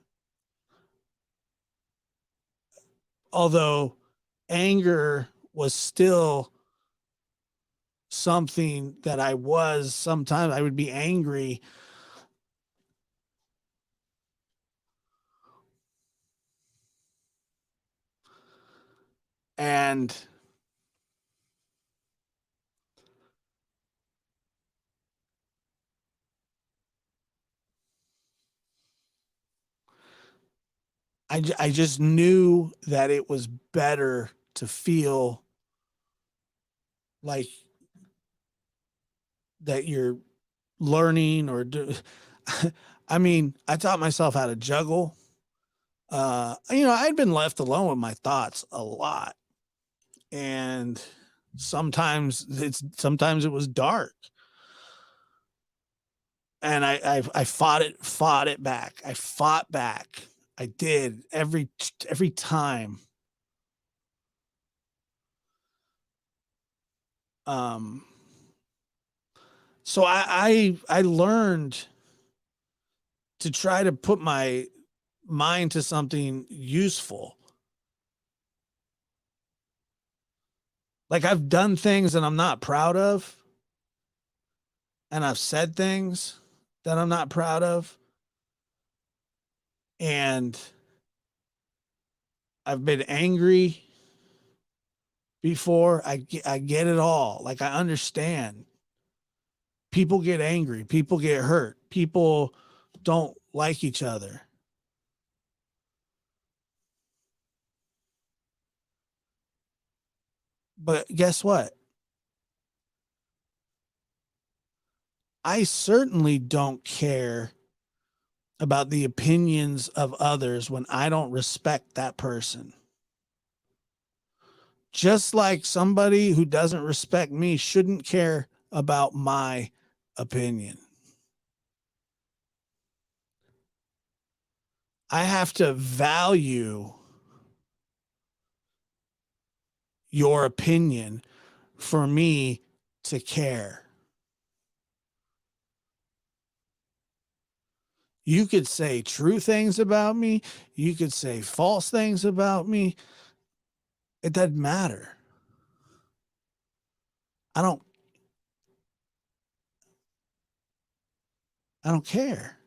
Speaker 2: Although anger was still something that sometimes I would be angry. And I just knew that it was better to feel like that you're learning or do. I mean, I taught myself how to juggle. I'd been left alone with my thoughts a lot. And sometimes it was dark. And I fought it back. I fought back. I did every time. So I learned to try to put my mind to something useful. Like I've done things that I'm not proud of, and I've said things that I'm not proud of, and I've been angry before. I get it all. Like I understand. People get angry. People get hurt. People don't like each other. But guess what? I certainly don't care about the opinions of others when I don't respect that person. Just like somebody who doesn't respect me shouldn't care about my opinion. I have to value your opinion for me to care. You could say true things about me. You could say false things about me. It doesn't matter. I don't care.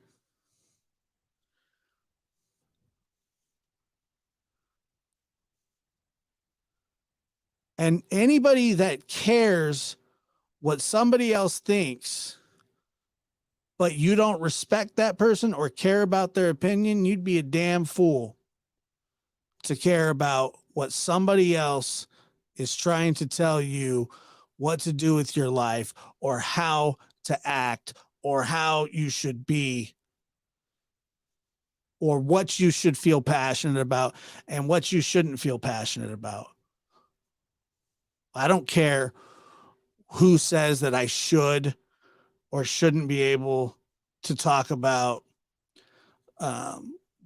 Speaker 2: And anybody that cares what somebody else thinks but you don't respect that person or care about their opinion, you'd be a damn fool to care about what somebody else is trying to tell you what to do with your life or how to act or how you should be or what you should feel passionate about and what you shouldn't feel passionate about. I don't care who says that I should or shouldn't be able to talk about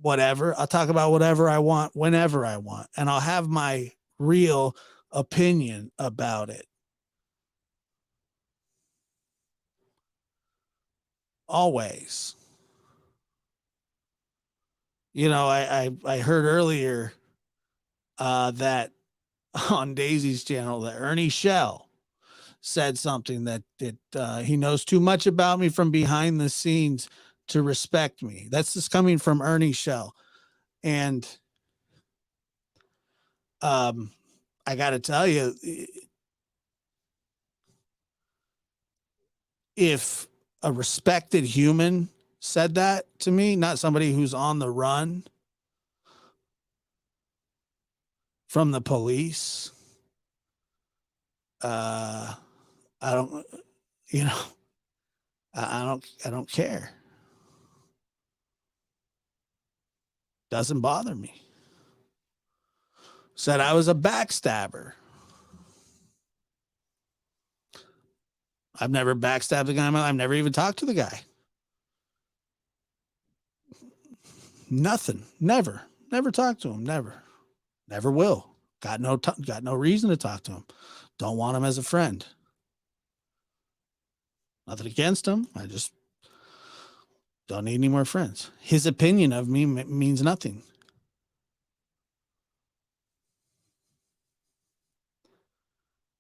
Speaker 2: whatever. I'll talk about whatever I want, whenever I want, and I'll have my real opinion about it. Always. You know, I heard earlier that on Daisy's channel that Ernie Shell said something that he knows too much about me from behind the scenes to respect me. That's just coming from Ernie Shell. And I got to tell you, if a respected human said that to me, not somebody who's on the run from the police, I don't, you know, I don't care. Doesn't bother me. Said I was a backstabber. I've never backstabbed a guy in my life. I've never even talked to the guy. Nothing. Never talked to him. Never will. Got no reason to talk to him. Don't want him as a friend. Nothing against him. I just don't need any more friends. His opinion of me means nothing.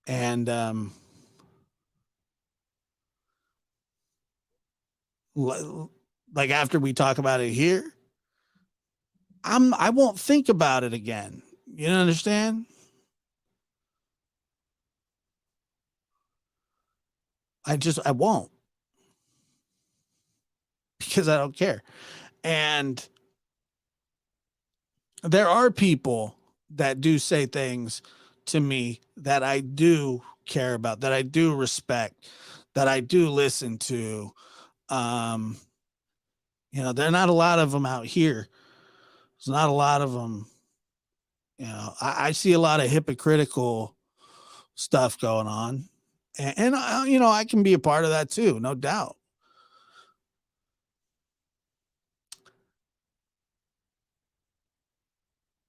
Speaker 2: And like after we talk about it here, I won't think about it again. You understand? I won't, because I don't care. And there are people that do say things to me that I do care about, that I do respect, that I do listen to. You know, there are not a lot of them out here. There's not a lot of them. You know, I see a lot of hypocritical stuff going on, and you know, I can be a part of that too, no doubt.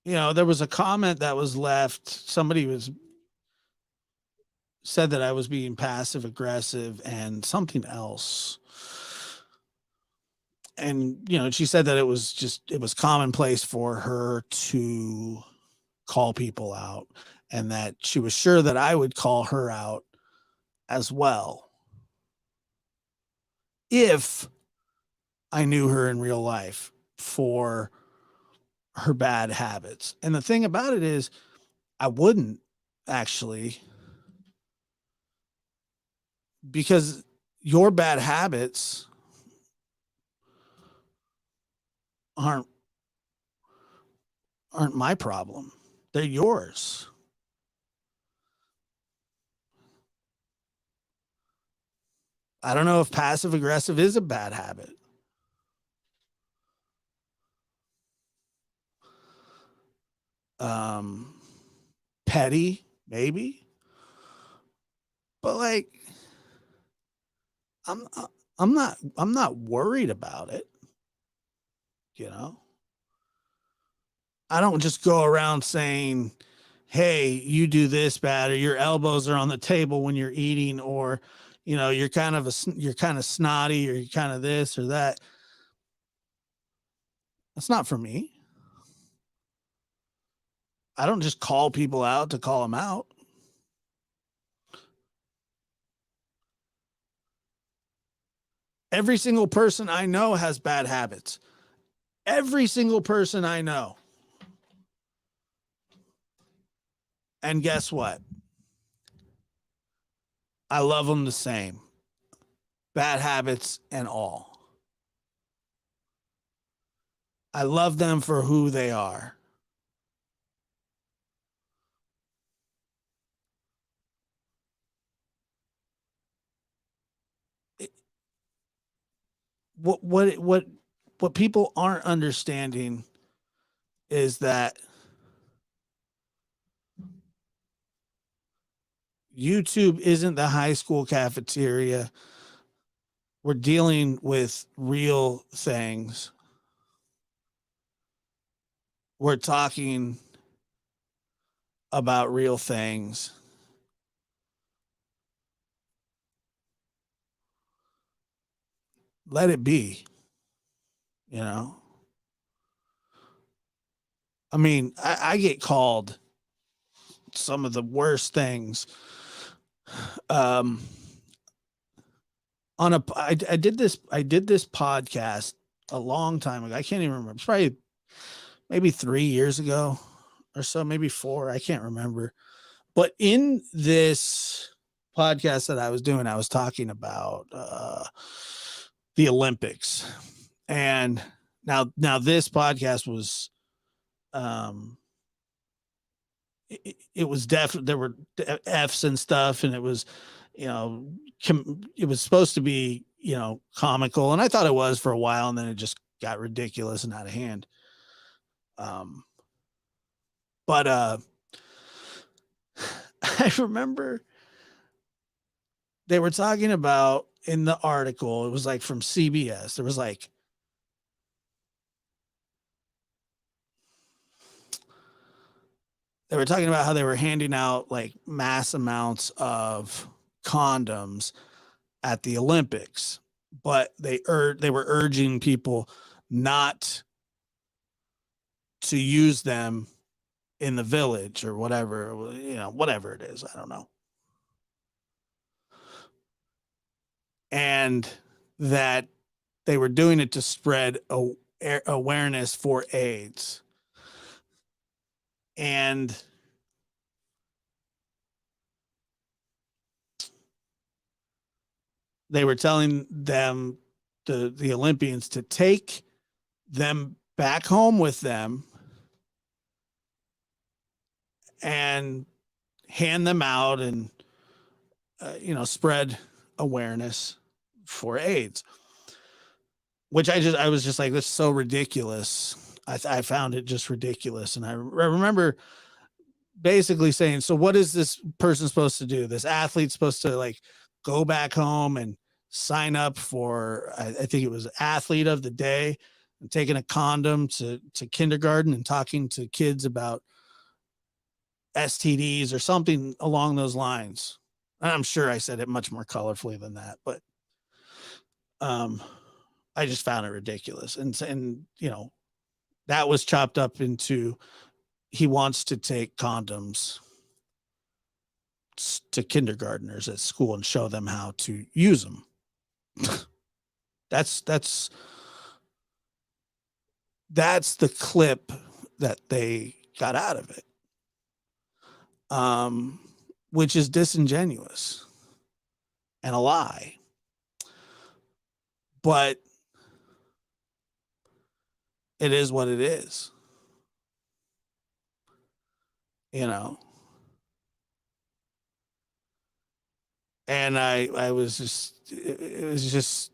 Speaker 2: You know, there was a comment that was left. Somebody said that I was being passive aggressive and something else. And, you know, she said that it was commonplace for her to call people out and that she was sure that I would call her out as well if I knew her in real life for her bad habits. And the thing about it is, I wouldn't actually, because your bad habits aren't my problem. They're yours. I don't know if passive aggressive is a bad habit. Petty, maybe. But like, I'm not worried about it. You know, I don't just go around saying, hey, you do this bad, or your elbows are on the table when you're eating, or, you know, you're kind of snotty, or you're kind of this or that. That's not for me. I don't just call people out to call them out. Every single person I know has bad habits. Every single person I know. And guess what? I love them the same. Bad habits and all. I love them for who they are. What people aren't understanding is that YouTube isn't the high school cafeteria. We're dealing with real things. We're talking about real things. Let it be, you know. I mean, I get called some of the worst things. I did this podcast a long time ago. I can't even remember. It's probably maybe 3 years ago or so, maybe 4. I can't remember. But in this podcast that I was doing, I was talking about the Olympics. And now this podcast was it was definitely, there were F's and stuff, and it was, you know, it was supposed to be, you know, comical, and I thought it was for a while, and then it just got ridiculous and out of hand. But I remember they were talking about in the article, it was like from CBS, there was like, they were talking about how they were handing out like mass amounts of condoms at the Olympics, but they were urging people not to use them in the village or whatever, you know, whatever it is, I don't know. And that they were doing it to spread awareness for AIDS. And they were telling them, the Olympians, to take them back home with them and hand them out and, you know, spread awareness for AIDS, which I was just like, this is so ridiculous. I found it just ridiculous. And I remember basically saying, so what is this person supposed to do? This athlete's supposed to like go back home and sign up for, I think it was athlete of the day, and taking a condom to kindergarten and talking to kids about STDs or something along those lines. And I'm sure I said it much more colorfully than that, but I just found it ridiculous. And you know, that was chopped up into, he wants to take condoms to kindergartners at school and show them how to use them. That's the clip that they got out of it. Which is disingenuous and a lie. But it is what it is. You know. And I was just, it was just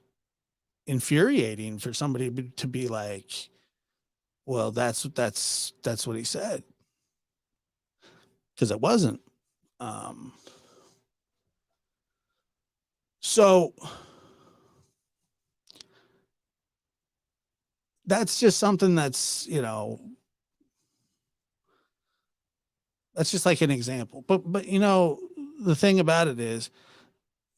Speaker 2: infuriating for somebody to be like, well, that's what he said. Because it wasn't. So that's just something that's, you know, that's just like an example. But you know, the thing about it is,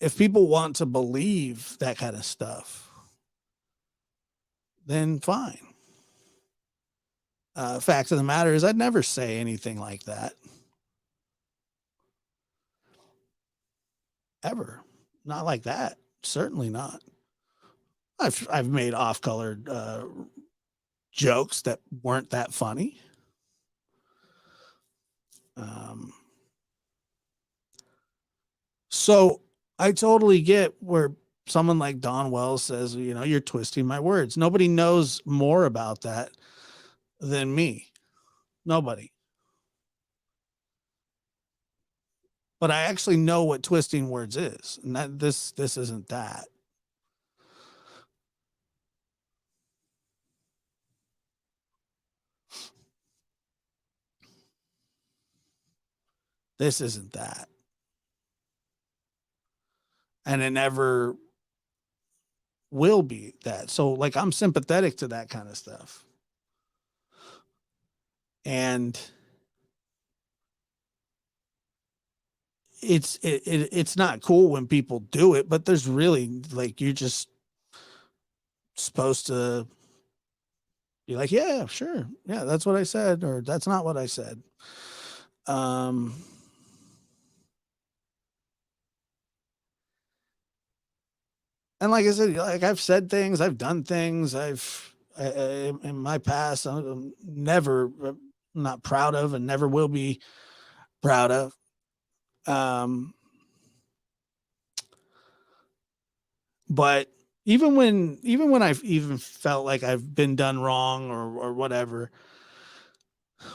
Speaker 2: if people want to believe that kind of stuff, then fine. Fact of the matter is, I'd never say anything like that. Ever. Not like that. Certainly not. I've made off-colored jokes that weren't that funny. So I totally get where someone like Don Wells says, you know, you're twisting my words. Nobody knows more about that than me. Nobody. But I actually know what twisting words is, and that this isn't that. This isn't that. And it never will be that. So like I'm sympathetic to that kind of stuff. And it's not cool when people do it, but there's really like you're just supposed to be like, yeah, sure. Yeah, that's what I said, or that's not what I said. And like I said, like I've said things, I've done things, in my past, I'm never not proud of and never will be proud of. But even when I've even felt like I've been done wrong or whatever,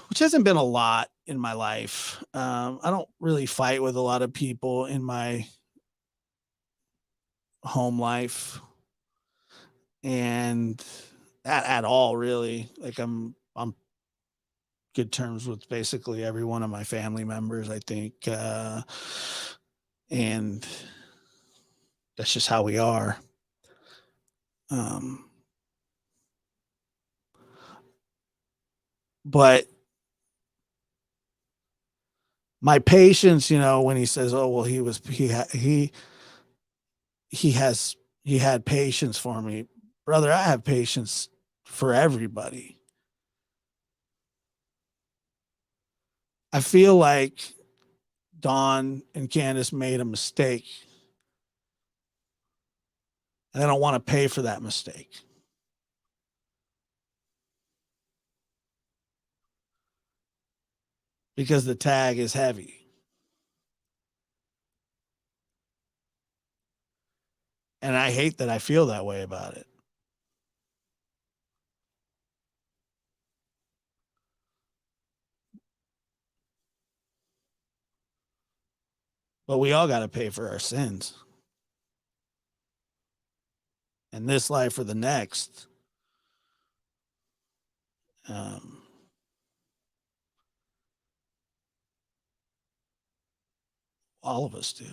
Speaker 2: which hasn't been a lot in my life. I don't really fight with a lot of people in my home life and at all really. Like I'm good terms with basically every one of my family members, I think. And that's just how we are. But my patience, you know, when he says, "Oh, well, he had patience for me," brother. I have patience for everybody. I feel like Don and Candace made a mistake, and I don't want to pay for that mistake. Because the tag is heavy. And I hate that I feel that way about it. But we all got to pay for our sins. In this life or the next. All of us do. You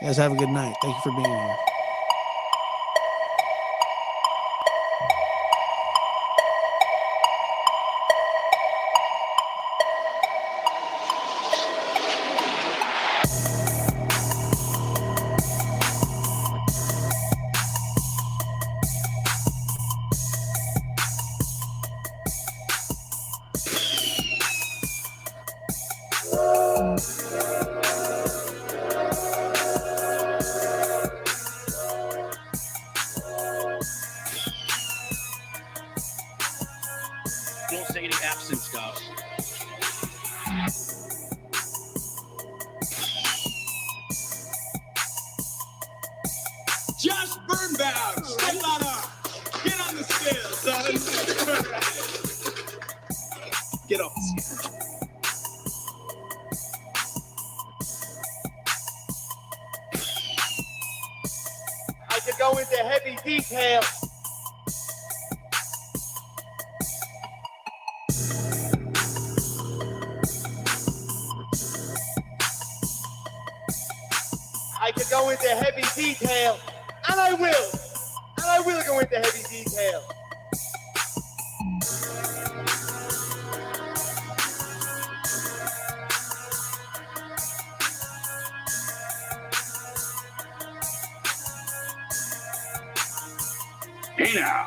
Speaker 2: guys have a good night. Thank you for being here.
Speaker 5: Don't say any absent stuff. Just burn bound. Step on up. Get on the scale, son. Get off the scale.
Speaker 3: I could go into heavy detail. I could go into heavy detail, and I will. And I will go into heavy detail.
Speaker 5: Hey now.